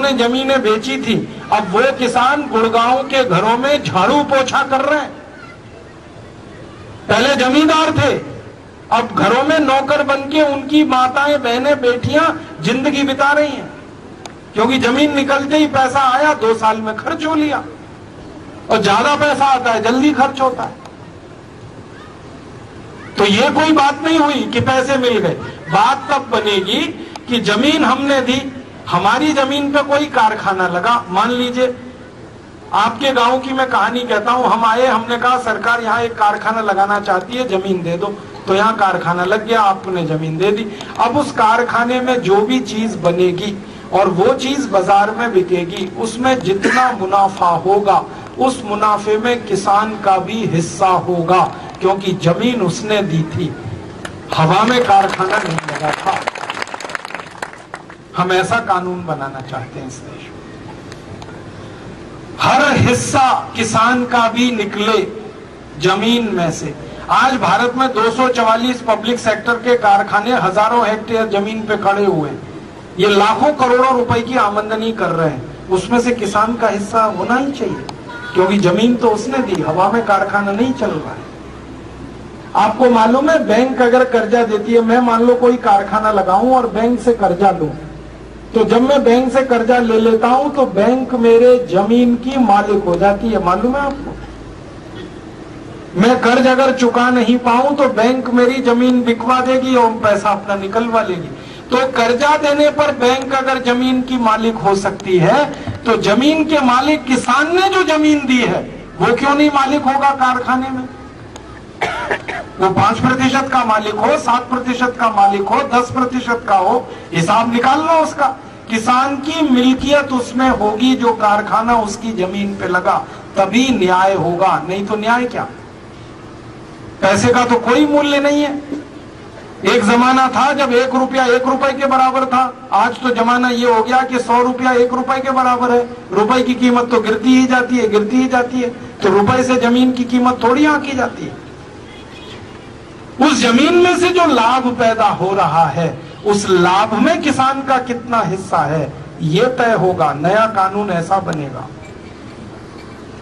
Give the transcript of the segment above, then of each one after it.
जिन्होंने जमीनें बेची थी, अब वो किसान गुड़गांव के घरों में झाड़ू पोछा कर रहे हैं। पहले जमींदार थे, अब घरों में नौकर बनके उनकी माताएं, बहनें, बेटियां जिंदगी बिता रही हैं, क्योंकि जमीन निकलते ही पैसा आया, 2 साल में खर्च हो लिया। और ज्यादा पैसा आता है, जल्दी खर्च होता है। तो ये कोई बात नहीं हुई कि पैसे मिल गए। बात तब बनेगी कि जमीन हमने दी, हमारी जमीन पे कोई कारखाना लगा। मान लीजिए आपके गांव की मैं कहानी कहता हूं, हम आए, हमने कहा सरकार यहाँ एक कारखाना लगाना चाहती है, जमीन दे दो। तो यहाँ कारखाना लग गया, आपने जमीन दे दी। अब उस कारखाने में जो भी चीज बनेगी और वो चीज बाजार में बिकेगी, उसमें जितना मुनाफा होगा उस मुनाफे में किसान का भी हिस्सा होगा, क्योंकि जमीन उसने दी थी, हवा में कारखाना नहीं लगा था। हम ऐसा कानून बनाना चाहते हैं इस देश में, हर हिस्सा किसान का भी निकले जमीन में से। आज भारत में 244 पब्लिक सेक्टर के कारखाने हजारों हेक्टेयर जमीन पे खड़े हुए हैं, ये लाखों करोड़ों रुपए की आमदनी कर रहे हैं। उसमें से किसान का हिस्सा होना ही चाहिए, क्योंकि जमीन तो उसने दी, हवा में कारखाना नहीं चल रहा है। आपको मालूम है, बैंक अगर कर्जा देती है, मैं मान लो कोई कारखाना लगाऊं और बैंक से कर्जा लूं, तो जब मैं बैंक से कर्जा ले लेता हूं तो बैंक मेरे जमीन की मालिक हो जाती है। मालूम है आपको? मैं कर्ज अगर चुका नहीं पाऊं तो बैंक मेरी जमीन बिकवा देगी और पैसा अपना निकलवा लेगी। तो कर्जा देने पर बैंक अगर जमीन की मालिक हो सकती है, तो जमीन के मालिक किसान ने जो जमीन दी है वो क्यों नहीं मालिक होगा कारखाने में? वो 5% का मालिक हो, 7% का मालिक हो, 10% का हो, हिसाब निकाल लो उसका। किसान की मिल्कियत उसमें होगी, जो कारखाना उसकी जमीन पे लगा, तभी न्याय होगा। नहीं तो न्याय क्या? पैसे का तो कोई मूल्य नहीं है। एक जमाना था जब 1 रुपया 1 रुपए के बराबर था, आज तो जमाना ये हो गया कि 100 रुपया 1 रुपए के बराबर है। रुपए की कीमत तो गिरती ही जाती है, गिरती ही जाती है। तो रुपए से जमीन की कीमत थोड़ी आंकी जाती है। उस जमीन में से जो लाभ पैदा हो रहा है, उस लाभ में किसान का कितना हिस्सा है, ये तय होगा। नया कानून ऐसा बनेगा,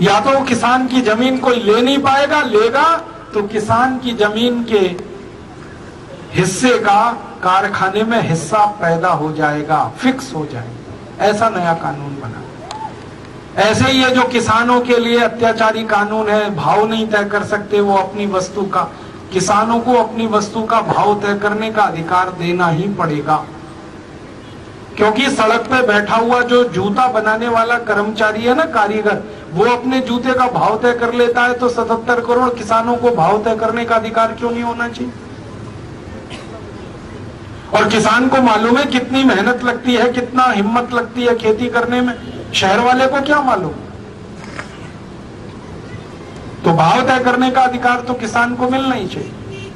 या तो किसान की जमीन कोई ले नहीं पाएगा, लेगा तो किसान की जमीन के हिस्से का कारखाने में हिस्सा पैदा हो जाएगा, फिक्स हो जाएगा। ऐसा नया कानून बना। ऐसे ही ये जो किसानों के लिए अत्याचारी कानून है, भाव नहीं तय कर सकते वो अपनी वस्तु का, किसानों को अपनी वस्तु का भाव तय करने का अधिकार देना ही पड़ेगा। क्योंकि सड़क पे बैठा हुआ जो जूता बनाने वाला कर्मचारी है ना, कारीगर, वो अपने जूते का भाव तय कर लेता है, तो 77 करोड़ किसानों को भाव तय करने का अधिकार क्यों नहीं होना चाहिए? और किसान को मालूम है कितनी मेहनत लगती है, कितना हिम्मत लगती है खेती करने में, शहर वाले को क्या मालूम? तो भाव तय करने का अधिकार तो किसान को मिलना ही चाहिए।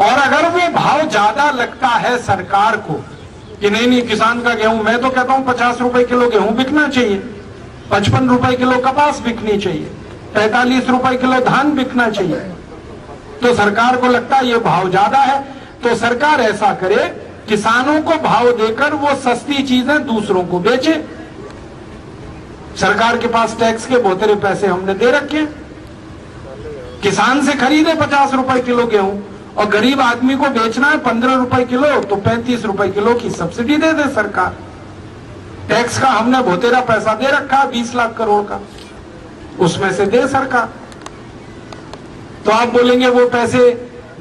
और अगर वो भाव ज्यादा लगता है सरकार को कि नहीं नहीं किसान का गेहूं, मैं तो कहता हूं 50 रुपए किलो गेहूं बिकना चाहिए, 55 रुपए किलो कपास बिकनी चाहिए, 45 रुपए किलो धान बिकना चाहिए, तो सरकार को लगता है ये भाव ज्यादा है, तो सरकार ऐसा करे, किसानों को भाव देकर वो सस्ती चीजें दूसरों को बेचे। सरकार के पास टैक्स के बहुतेरे पैसे हमने दे रखे, किसान से खरीदे 50 रुपए किलो गेहूं, और गरीब आदमी को बेचना है 15 रुपए किलो, तो 35 रुपए किलो की सब्सिडी दे दे सरकार। टैक्स का हमने बहुतेरा पैसा दे रखा, 20 लाख करोड़ का, उसमें से दे सरकार। तो आप बोलेंगे वो पैसे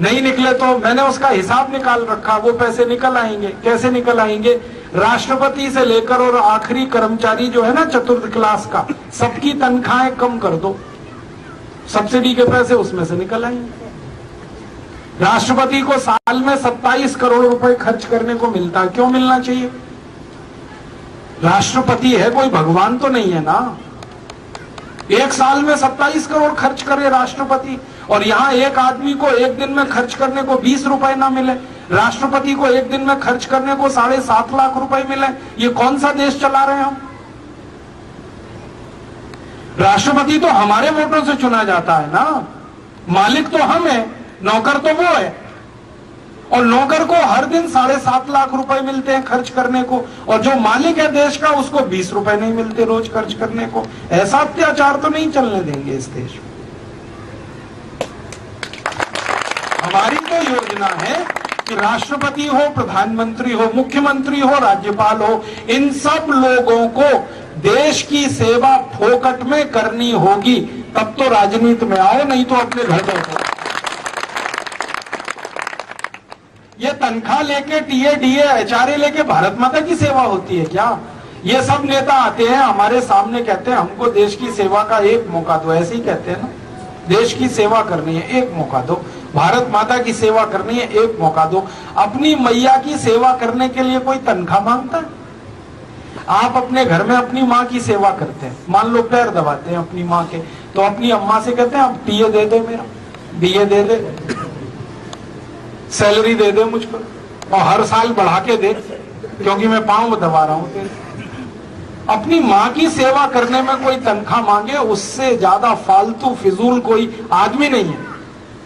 नहीं निकले, तो मैंने उसका हिसाब निकाल रखा, वो पैसे निकल आएंगे। कैसे निकल आएंगे? राष्ट्रपति से लेकर और आखिरी कर्मचारी जो है ना, चतुर्थ क्लास का, सबकी तनख्वाहें कम कर दो, सब्सिडी के पैसे उसमें से निकल आएंगे। राष्ट्रपति को साल में 27 करोड़ रुपए खर्च करने को मिलता है, क्यों मिलना चाहिए? राष्ट्रपति है, कोई भगवान तो नहीं है ना। एक साल में 27 करोड़ खर्च करे राष्ट्रपति, और यहाँ एक आदमी को एक दिन में खर्च करने को 20 रुपए ना मिले, राष्ट्रपति को एक दिन में खर्च करने को 7.5 लाख रुपए मिले। ये कौन सा देश चला रहे हैं हम? राष्ट्रपति तो हमारे वोटों से चुना जाता है ना, मालिक तो हम है, नौकर तो वो है। और नौकर को हर दिन 7.5 लाख रुपए मिलते हैं खर्च करने को, और जो मालिक है देश का उसको 20 रुपए नहीं मिलते रोज खर्च करने को। ऐसा अत्याचार तो नहीं चलने देंगे इस देश में। हमारी तो योजना है कि राष्ट्रपति हो, प्रधानमंत्री हो, मुख्यमंत्री हो, राज्यपाल हो, इन सब लोगों को देश की सेवा फोकट में करनी होगी, तब तो राजनीति में आओ, नहीं तो अपने घर बैठो। ये तनख्वाह लेके, टीए डीए एचआरए लेके भारत माता की सेवा होती है क्या? ये सब नेता आते हैं हमारे सामने, कहते हैं हमको देश की सेवा का एक मौका दो, ऐसे ही कहते हैं ना, देश की सेवा करनी है एक मौका दो, भारत माता की सेवा करनी है एक मौका दो। अपनी मैया की सेवा करने के लिए कोई तनख्वाह मांगता है? आप अपने घर में अपनी माँ की सेवा करते हैं, मान लो पैर दबाते हैं अपनी माँ के, तो अपनी अम्मा से कहते हैं अब टीए दे दे, मेरा बीए दे दे, सैलरी दे दे मुझको, और हर साल बढ़ा के दे, क्योंकि मैं पांव दबा रहा हूं तेरे। अपनी माँ की सेवा करने में कोई तनख्वाह मांगे, उससे ज्यादा फालतू फिजूल कोई आदमी नहीं है।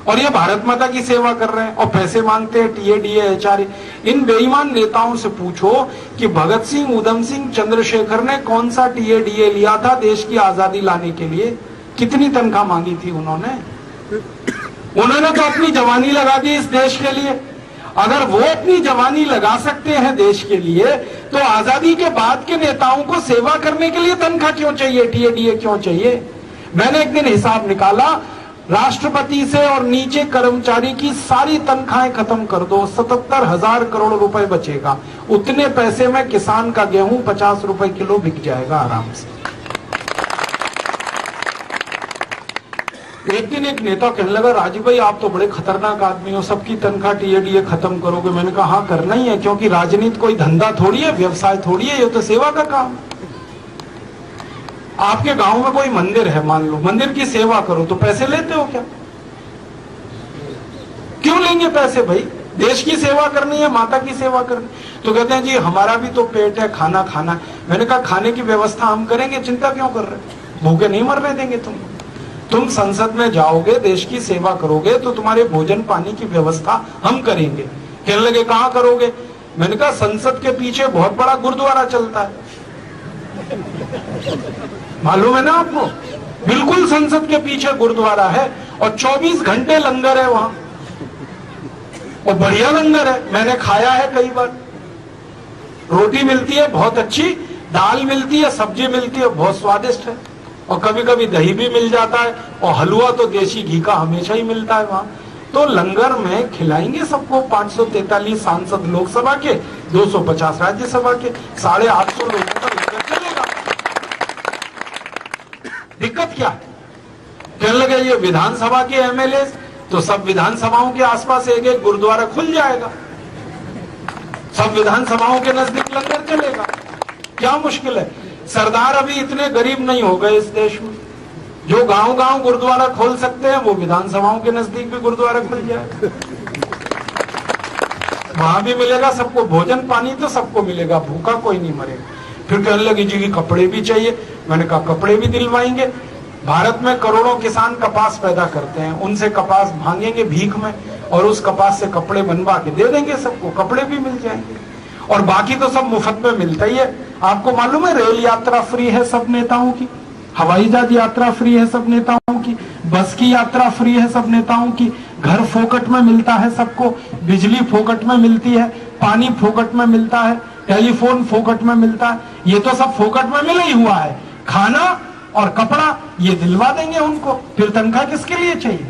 और ये भारत माता की सेवा कर रहे हैं और पैसे मांगते हैं टीए डीए एचआरए। इन बेईमान नेताओं से पूछो कि भगत सिंह, उधम सिंह, चंद्रशेखर ने कौन सा टीए डीए लिया था देश की आजादी लाने के लिए? कितनी तनख्वाह मांगी थी उन्होंने? उन्होंने तो अपनी जवानी लगा दी इस देश के लिए। अगर वो अपनी जवानी लगा सकते हैं देश के लिए, तो आजादी के बाद के नेताओं को सेवा करने के लिए तनख्वाह क्यों चाहिए, टीए डीए क्यों चाहिए? मैंने एक दिन हिसाब निकाला, राष्ट्रपति से और नीचे कर्मचारी की सारी तनख्वाहें खत्म कर दो, 77,000 करोड़ रुपए बचेगा। उतने पैसे में किसान का गेहूं 50 रुपए किलो बिक जाएगा आराम से। एक दिन एक नेता कहने लगा, राजीव भाई आप तो बड़े खतरनाक आदमी हो, सबकी तनख्वाह टीए डीए खत्म करोगे? मैंने कहा हाँ करना ही है, क्योंकि राजनीति कोई धंधा थोड़ी है, व्यवसाय थोड़ी है, ये तो सेवा का काम। आपके गांव में कोई मंदिर है, मान लो, मंदिर की सेवा करो तो पैसे लेते हो क्या? क्यों लेंगे पैसे भाई? देश की सेवा करनी है, माता की सेवा करनी। तो कहते हैं जी हमारा भी तो पेट है, खाना खाना। मैंने कहा खाने की व्यवस्था हम करेंगे, चिंता क्यों कर रहे? भूखे नहीं मरने देंगे तुम संसद में जाओगे, देश की सेवा करोगे, तो तुम्हारे भोजन पानी की व्यवस्था हम करेंगे। कहने लगे कहाँ करोगे? मैंने कहा संसद के पीछे बहुत बड़ा गुरुद्वारा चलता है, मालूम है ना आपको? बिल्कुल संसद के पीछे गुरुद्वारा है और 24 घंटे लंगर है वहां, और बढ़िया लंगर है, मैंने खाया है कई बार। रोटी मिलती है बहुत अच्छी, दाल मिलती है, सब्जी मिलती है, बहुत स्वादिष्ट है, और कभी कभी दही भी मिल जाता है, और हलवा तो देशी घी का हमेशा ही मिलता है वहां। तो लंगर में खिलाएंगे सबको। 543 सांसद लोकसभा के, 250 राज्यसभा के, 850 लोगों का लंगर चलेगा। दिक्कत क्या है? कहने लगे ये विधानसभा के एमएलए, तो सब विधानसभाओं के आसपास एक एक गुरुद्वारा खुल जाएगा, सब विधानसभाओं के नजदीक लंगर चलेगा। क्या मुश्किल है? सरदार अभी इतने गरीब नहीं हो गए इस देश में, जो गांव गांव गुरुद्वारा खोल सकते हैं, वो विधानसभाओं के नजदीक भी गुरुद्वारा खुल जाएगा। वहां भी मिलेगा सबको भोजन पानी, तो सबको मिलेगा, भूखा कोई नहीं मरेगा। फिर कहने लगी जी कपड़े भी चाहिए। मैंने कहा कपड़े भी दिलवाएंगे। भारत में करोड़ों किसान कपास पैदा करते हैं, उनसे कपास भांगेंगे भीख में, और उस कपास से कपड़े बनवा के दे देंगे सबको, कपड़े भी मिल जाएंगे। और बाकी तो सब मुफ्त में मिलता ही है। आपको मालूम है रेल यात्रा फ्री है सब नेताओं की, हवाई जहाज यात्रा फ्री है सब नेताओं की, बस की यात्रा फ्री है सब नेताओं की, घर फोकट में मिलता है सबको, बिजली फोकट में मिलती है, पानी फोकट में मिलता है, टेलीफोन फोकट में मिलता है। ये तो सब फोकट में मिला ही हुआ है। खाना और कपड़ा ये दिलवा देंगे उनको, फिर तनख्वाह किसके लिए चाहिए?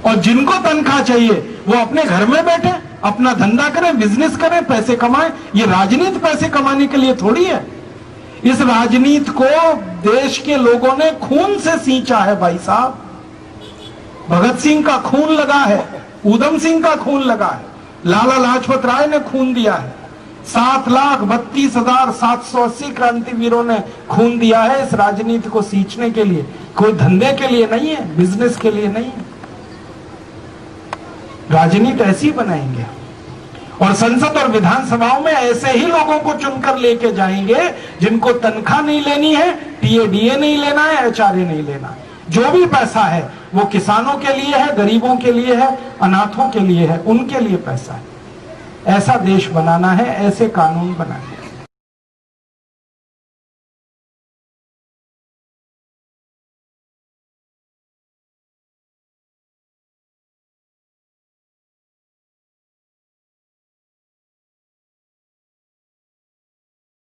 और जिनको तनख्वाह चाहिए वो अपने घर में बैठे, अपना धंधा करें, बिजनेस करें, पैसे कमाएं। ये राजनीति पैसे कमाने के लिए थोड़ी है। इस राजनीति को देश के लोगों ने खून से सींचा है भाई साहब। भगत सिंह का खून लगा है, उधम सिंह का खून लगा है, लाला लाजपत राय ने खून दिया है, 7,32,780 क्रांतिवीरों ने खून दिया है इस राजनीति को सींचने के लिए। कोई धंधे के लिए नहीं है, बिजनेस के लिए नहीं है। राजनीति ऐसी बनाएंगे, और संसद और विधानसभाओं में ऐसे ही लोगों को चुनकर लेके जाएंगे जिनको तनख्वाह नहीं लेनी है, टीए डीए नहीं लेना है, एचआरए नहीं लेना। जो भी पैसा है वो किसानों के लिए है, गरीबों के लिए है, अनाथों के लिए है, उनके लिए पैसा है। ऐसा देश बनाना है, ऐसे कानून बनाए।